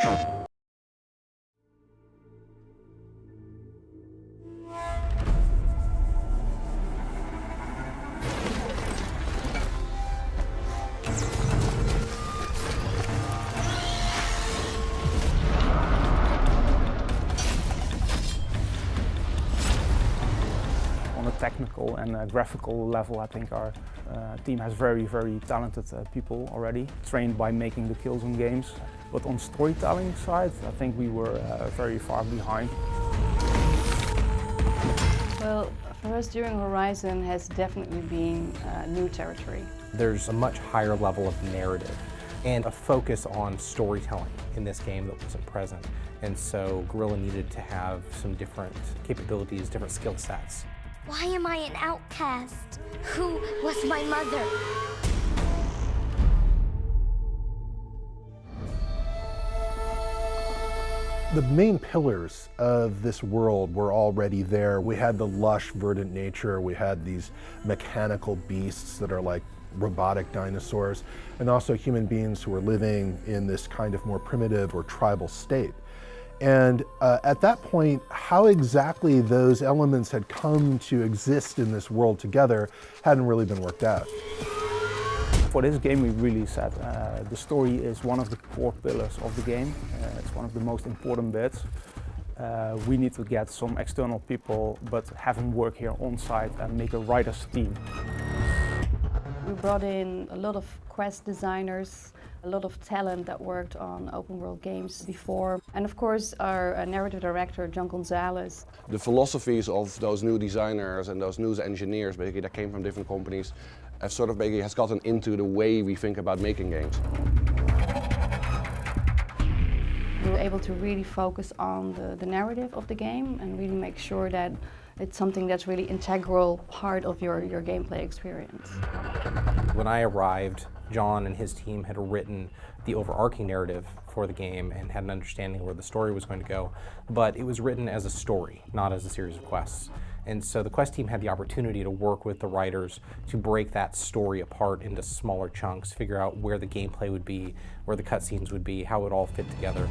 On a technical and graphical level, I think our team has very talented people already, trained by making the Killzone games. But on storytelling side, I think we were very far behind. Well, for us during Horizon has definitely been new territory. There's a much higher level of narrative and a focus on storytelling in this game that wasn't present. And so Guerrilla needed to have some different capabilities, different skill sets. Why am I an outcast? Who was my mother? The main pillars of this world were already there. We had the lush, verdant nature. We had these mechanical beasts that are like robotic dinosaurs, and also human beings who were living in this kind of more primitive or tribal state. And at that point, how exactly those elements had come to exist in this world together hadn't really been worked out. For this game, we really said the story is one of the core pillars of the game. It's one of the most important bits. We need to get some external people, but have them work here on site and make a writer's team. We brought in a lot of quest designers, a lot of talent that worked on open world games before. And of course our narrative director, John Gonzalez. The philosophies of those new designers and those new engineers basically that came from different companies have sort of basically has gotten into the way we think about making games. We were able to really focus on the narrative of the game and really make sure that it's something that's really integral part of your gameplay experience. When I arrived, John and his team had written the overarching narrative for the game and had an understanding where the story was going to go, but it was written as a story, not as a series of quests. And so the quest team had the opportunity to work with the writers to break that story apart into smaller chunks, figure out where the gameplay would be, where the cutscenes would be, how it would all fit together.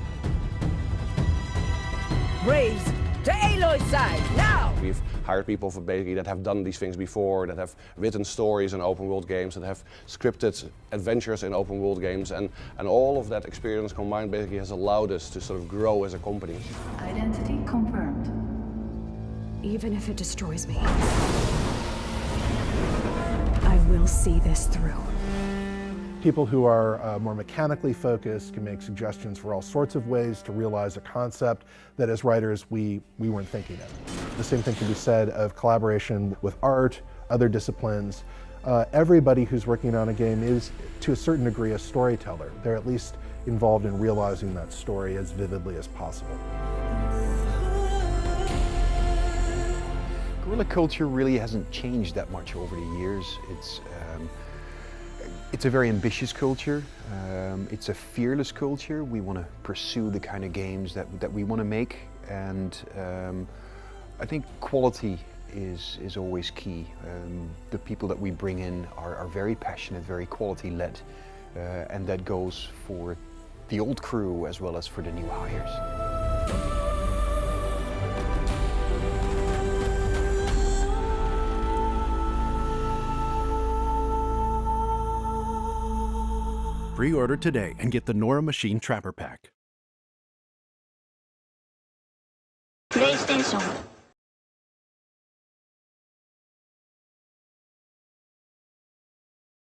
Braves, to Aloy's side, now! We've hired people for basically that have done these things before, that have written stories in open world games, that have scripted adventures in open world games, and all of that experience combined basically has allowed us to sort of grow as a company. Identity confirmed. Even if it destroys me, I will see this through. People who are more mechanically focused can make suggestions for all sorts of ways to realize a concept that as writers we weren't thinking of. The same thing can be said of collaboration with art, other disciplines. Everybody who's working on a game is, to a certain degree, a storyteller. They're at least involved in realizing that story as vividly as possible. Guerrilla culture really hasn't changed that much over the years. It's a very ambitious culture. It's a fearless culture. We want to pursue the kind of games that we want to make, and I think quality is always key. The people that we bring in are very passionate, very quality-led, and that goes for the old crew as well as for the new hires. Pre-order today and get the Nora Machine Trapper Pack. PlayStation